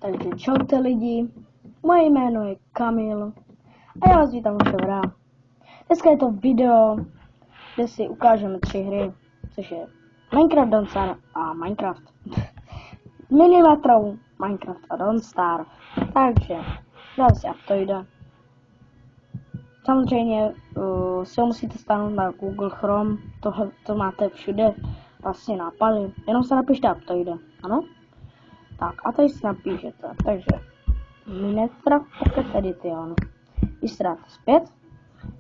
Takže čaute lidi, moje jméno je Kamil a já vás vítám u videa. Dneska je to video, kde si ukážeme 3 hry, což je Minecraft, Don't Starve a Minecraft. Minimetrovou Minecraft a Don't Starve. Takže, dáme si Aptoida. Samozřejmě si ho musíte stáhnout na Google Chrome, tohle to máte všude, vlastně nápady, jenom se napište Aptoida, ano? Tak a tady si napíšete, takže Minecraft Pocket Edition. Když se dáte zpět,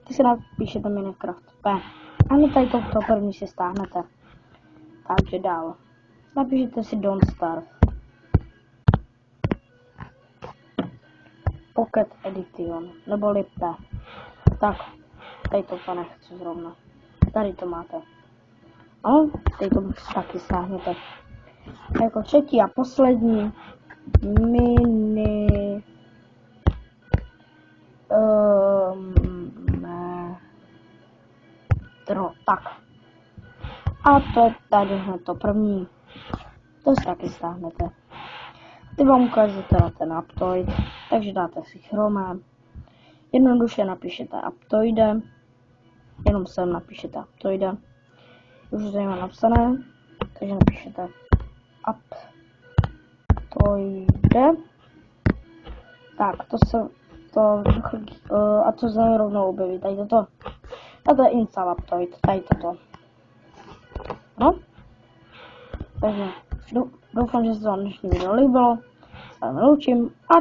ty si napíšete Minecraft P. A my tady to první si stáhnete. Takže dál. Napíšete si Don't Starve. Pocket Edition, neboli P. Tak, tady to nechci zrovna. Tady to máte. Ano, tady to taky stáhněte. Jako třetí a poslední metro, tak. A to je tady hned to první. To si taky stáhnete. Ty vám ukážete na ten Aptoid, takže dáte si Chrome. Jednoduše napíšete Aptoide, jenom sem napíšete Aptoide. Už to mám napsané, takže napíšete Aptoide. Tak, a to se rovnou objeví, tady toto. A to je install Aptoid, tady toto. No. Takže doufám, že se vám dnešní video líbilo. S vámi loučím a